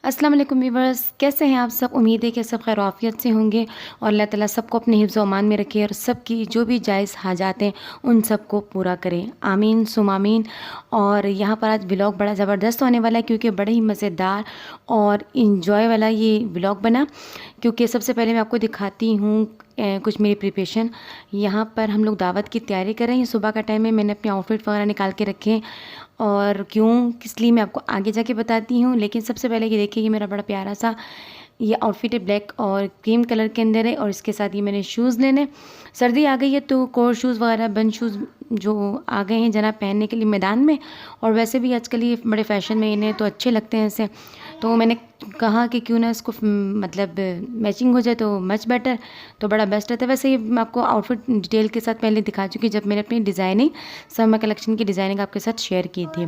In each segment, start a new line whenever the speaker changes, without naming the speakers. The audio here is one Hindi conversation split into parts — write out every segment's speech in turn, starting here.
अस्सलाम वालेकुम व्यूवर्स, कैसे हैं आप सब। उम्मीद है कि सब खैर आफियत से होंगे और अल्लाह ताला सबको अपने हिफ्ज़ व अमान में रखे और सबकी जो भी जायज़ हाजात हैं उन सबको पूरा करें, आमीन सुम आमीन। और यहाँ पर आज व्लॉग बड़ा ज़बरदस्त होने वाला है क्योंकि बड़े ही मज़ेदार और इंजॉय वाला ये व्लॉग बना। क्योंकि सबसे पहले मैं आपको दिखाती हूँ कुछ मेरी प्रिपरेशन। यहाँ पर हम लोग दावत की तैयारी कर रहे हैं। सुबह का टाइम है, मैंने अपने आउटफिट वगैरह निकाल के रखे हैं और क्यों किस लिए मैं आपको आगे जाके बताती हूँ। लेकिन सबसे पहले ये देखिए, ये मेरा बड़ा प्यारा सा ये आउटफिट है, ब्लैक और क्रीम कलर के अंदर है। और इसके साथ ही मैंने शूज़ लेने, सर्दी आ गई है तो कोर शूज़ वगैरह बंद शूज़ जो आ गए हैं जना पहनने के लिए मैदान में। और वैसे भी आजकल ये बड़े फ़ैशन में इन्हें तो अच्छे लगते हैं ऐसे। तो मैंने कहा कि क्यों ना इसको मतलब मैचिंग हो जाए तो मच बेटर, तो बड़ा बेस्ट रहता है। वैसे ये मैं आपको आउटफिट डिटेल के साथ पहले दिखा चुकी जब मैंने अपनी डिज़ाइनिंग समर कलेक्शन की डिज़ाइनिंग आपके साथ शेयर की थी।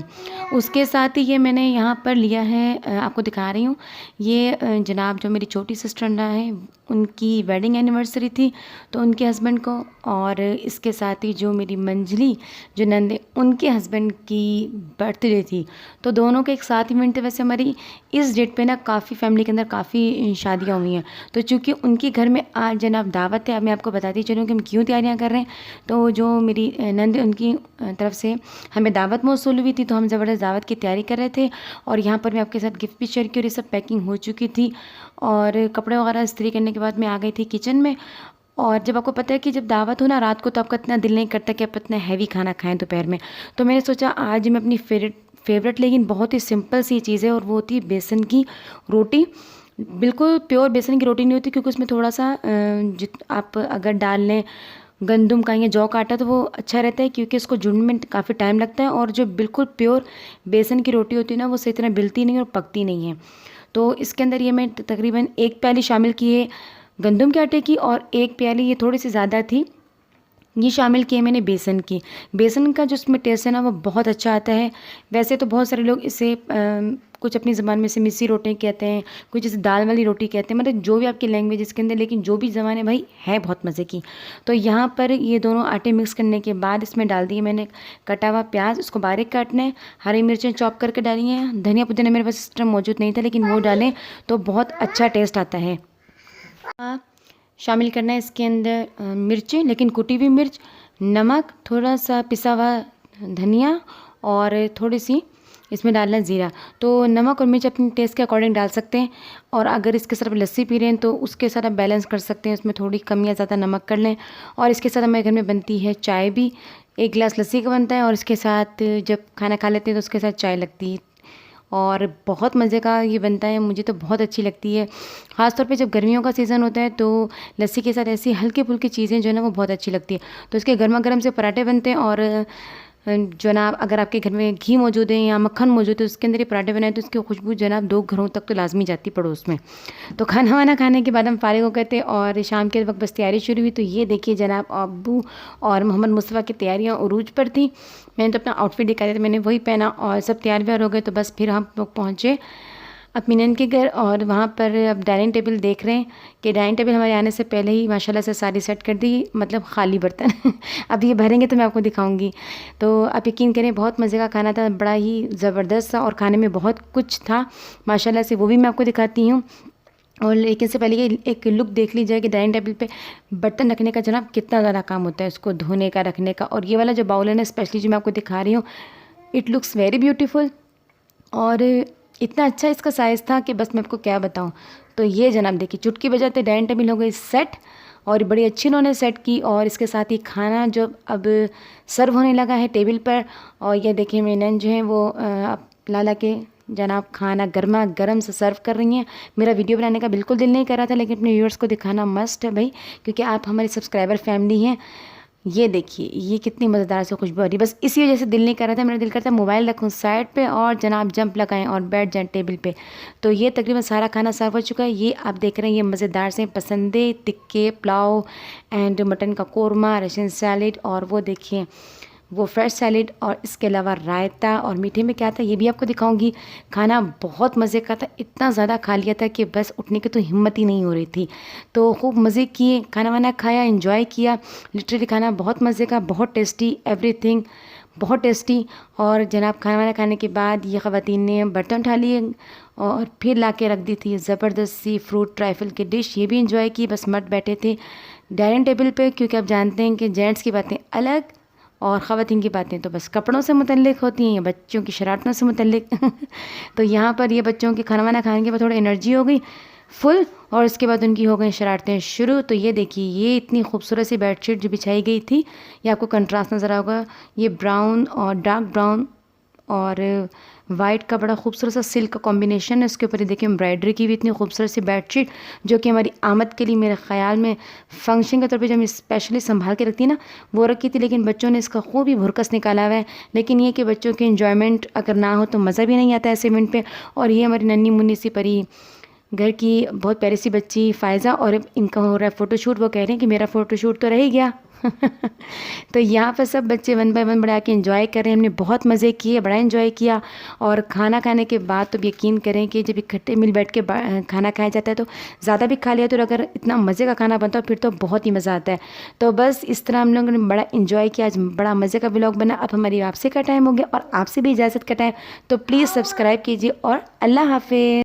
उसके साथ ही ये मैंने यहाँ पर लिया है, आपको दिखा रही हूँ। ये जनाब जो मेरी छोटी सिस्टर है उनकी वेडिंग एनिवर्सरी थी तो उनके हस्बैंड को, और इसके साथ ही जो मेरी मंजली जो नंदे उनके हस्बैंड की बर्थडे थी, तो दोनों के एक साथ इवेंट थे। वैसे हमारी इस डेट पे ना काफ़ी फैमिली के अंदर काफ़ी शादियाँ हुई हैं, तो चूँकि उनके घर में आज जनाब दावत है। अब मैं आपको बताती चलूँ कि हम क्यों तैयारियाँ कर रहे हैं। तो जो मेरी नंद उनकी तरफ से हमें दावत मौसूल हुई थी तो हम ज़बरदस्त दावत की तैयारी कर रहे थे। और यहाँ पर मैं आपके साथ गिफ्ट भी शेयर की और ये सब पैकिंग हो चुकी थी और कपड़े वगैरह इस्त्री करने के बाद मैं आ गई थी किचन में। और जब आपको पता है कि जब दावत हो ना रात को, तो आपका इतना दिल नहीं करता कि आप इतना हैवी खाना खाएं दोपहर में। तो मैंने सोचा आज मैं अपनी फेवरेट लेकिन बहुत ही सिंपल सी चीज़ है और वो होती है बेसन की रोटी। बिल्कुल प्योर बेसन की रोटी नहीं होती क्योंकि उसमें थोड़ा सा आप अगर डाल लें गंदम का या जौ का आटा तो वो अच्छा रहता है क्योंकि इसको जुड़ने में काफ़ी टाइम लगता है। और जो बिल्कुल प्योर बेसन की रोटी होती है ना वो सही तरह बिलती नहीं और पकती नहीं है। तो इसके अंदर ये मैं तकरीबन 1 प्याली शामिल की है गंदम के आटे की और 1 प्याली, ये थोड़ी सी ज़्यादा थी, ये शामिल किए मैंने बेसन की। बेसन का जो उसमें टेस्ट है ना वो बहुत अच्छा आता है। वैसे तो बहुत सारे लोग इसे कुछ अपनी ज़बान में से मिस्सी रोटी कहते हैं, कुछ इसे दाल वाली रोटी कहते हैं, मतलब जो भी आपकी लैंग्वेज इसके अंदर, लेकिन जो भी ज़बान है भाई है बहुत मज़े की। तो यहाँ पर ये दोनों आटे मिक्स करने के बाद इसमें डाल दिए मैंने कटा हुआ प्याज, उसको बारीक काटना है, हरी मिर्चें चॉप करके डाली हैं, धनिया पुदीना मेरे पास इस टाइम मौजूद नहीं था लेकिन वो डालें तो बहुत अच्छा टेस्ट आता है। शामिल करना है इसके अंदर मिर्चें, लेकिन कुटी हुई मिर्च, नमक, थोड़ा सा पिसा हुआ धनिया और थोड़ी सी इसमें डालना है ज़ीरा। तो नमक और मिर्च अपने टेस्ट के अकॉर्डिंग डाल सकते हैं। और अगर इसके साथ लस्सी पी रहे हैं तो उसके साथ आप बैलेंस कर सकते हैं, उसमें थोड़ी कम या ज़्यादा नमक कर लें। और इसके साथ हमारे घर में बनती है चाय भी, 1 गिलास लस्सी का बनता है और इसके साथ जब खाना खा लेते हैं तो उसके साथ चाय लगती है और बहुत मज़े का ये बनता है, मुझे तो बहुत अच्छी लगती है। ख़ास तौर पे जब गर्मियों का सीज़न होता है तो लस्सी के साथ ऐसी हल्की फुल्की चीज़ें जो है ना वो बहुत अच्छी लगती है। तो इसके गर्मा गर्म से पराठे बनते हैं और जनाब अगर आपके घर में घी मौजूद है या मक्खन मौजूद है उसके अंदर ये पराठे बनाए तो उसकी खुशबू जनाब 2 घरों तक तो लाजमी जाती पड़ोस में। तो खाना वाना खाने के बाद हम फारिग हो गए थे और शाम के वक्त बस तैयारी शुरू हुई। तो ये देखिए जनाब अब्बू और मोहम्मद मुस्तफ़ा की तैयारियाँ उरूज पर थी। मैंने तो अपना आउटफिट दिखाया था, मैंने वही पहना और सब तैयार व्यार हो गए। तो बस फिर हम लोग पहुँचे अपनी नैन के घर और वहाँ पर अब डाइनिंग टेबल देख रहे हैं कि डाइनिंग टेबल हमारे आने से पहले ही माशाल्लाह से सारी सेट कर दी, मतलब खाली बर्तन अब ये भरेंगे तो मैं आपको दिखाऊंगी। तो आप यकीन करें बहुत मज़े का खाना था, बड़ा ही ज़बरदस्त था और खाने में बहुत कुछ था माशाल्लाह से, वो भी मैं आपको दिखाती हूँ। और लेकिन से पहले ये एक लुक देख लीजिए कि डाइनिंग टेबल पे बर्तन रखने का जनाब कितना ज़्यादा काम होता है, उसको धोने का, रखने का। और ये वाला जो बाउल है ना स्पेशली जो मैं आपको दिखा रही हूँ, इट लुक्स वेरी ब्यूटीफुल और इतना अच्छा इसका साइज़ था कि बस मैं आपको क्या बताऊं। तो ये जनाब देखिए चुटकी बजाते डाइनिंग टेबल हो गई सेट और बड़ी अच्छी इन्होंने सेट की। और इसके साथ ही खाना जो अब सर्व होने लगा है टेबल पर। और ये देखिए मेरी नैन जो है वो अब लाला के जनाब खाना गर्मा गर्म से सर्व कर रही हैं। मेरा वीडियो बनाने का बिल्कुल दिल नहीं कर रहा था लेकिन अपने व्यूअर्स को दिखाना मस्ट है भाई, क्योंकि आप हमारे सब्सक्राइबर फैमिली हैं। ये देखिए ये कितनी मज़ेदार से खुशबू आ रही है, बस इसी वजह से दिल नहीं कर रहा था। मेरा दिल करता है मोबाइल रखूँ साइड पे और जनाब जंप लगाएं और बैठ जाएं टेबल पे। तो ये तकरीबन सारा खाना सर्व हो चुका है। ये आप देख रहे हैं ये मज़ेदार से पसंदे टिक्के, पुलाव एंड मटन का कोरमा, रशियन सैलेड और वो देखिए वो फ्रेश सैलेड और इसके अलावा रायता। और मीठे में क्या था ये भी आपको दिखाऊंगी। खाना बहुत मज़े का था, इतना ज़्यादा खा लिया था कि बस उठने की तो हिम्मत ही नहीं हो रही थी। तो खूब मज़े किए, खाना वाना खाया, इंजॉय किया। लिटरली खाना बहुत मज़े का, बहुत टेस्टी, एवरीथिंग बहुत टेस्टी। और जनाब खाना वाना खाने के बाद ये ख़वातीन ने बर्तन उठा लिए और फिर ला के रख दी थी ज़बरदस्त सी फ्रूट ट्राइफल की डिश, ये भी इंजॉय की। बस मर्द बैठे थे डाइनिंग टेबल पे, क्योंकि आप जानते हैं कि जेंट्स की बातें अलग और ख़वातीन की बातें तो बस कपड़ों से मुतल्लिक होती हैं या बच्चों की शरारतों से मुतल्लिक। तो यहाँ पर ये बच्चों के खाना वाना खाने के बाद थोड़ी एनर्जी हो गई फुल, और उसके बाद उनकी हो गई शरारतें शुरू। तो ये देखिए, ये इतनी खूबसूरत सी बेडशीट जो बिछाई गई थी, ये आपको कंट्रास्ट नज़र आएगा। ये ब्राउन और डार्क ब्राउन और वाइट का बड़ा खूबसूरत सा सिल्क का कॉम्बिनेशन है। उसके ऊपर ये देखिए एम्ब्रॉयडरी की भी इतनी खूबसूरत सी बेडशीट, जो कि हमारी आमद के लिए मेरे ख्याल में फंक्शन के तौर पे जो हम स्पेशली संभाल के रखती है ना, वो रखी थी। लेकिन बच्चों ने इसका खूब ही भुरकस निकाला हुआ है। लेकिन ये कि बच्चों के इन्जॉयमेंट अगर ना हो तो मज़ा भी नहीं आता ऐसे इवेंट पे। और ये हमारी नन्ही मुन्नी सी परी, घर की बहुत प्यारी सी बच्ची फ़ायज़ा, और इनका हो रहा है फ़ोटोशूट। वो कह रहे हैं कि मेरा फ़ोटोशूट तो रह ही गया। तो यहाँ पर सब बच्चे वन बाय वन बड़ा के एंजॉय कर रहे हैं। हमने बहुत मज़े किए, बड़ा एंजॉय किया। और खाना खाने के बाद तो यकीन करें कि जब इकट्ठे मिल बैठ के खाना खाया जाता है तो ज़्यादा भी खा लिया, तो अगर इतना मज़े का खाना बनता है फिर तो बहुत ही मज़ा आता है। तो बस इस तरह हम लोगों ने बड़ा एंजॉय किया, आज बड़ा मज़े का व्लॉग बना। अब हमारी वापसी का टाइम हो गया और आपसे भी इजाज़त का टाइम। तो प्लीज़ सब्सक्राइब कीजिए और अल्लाह हाफिज़।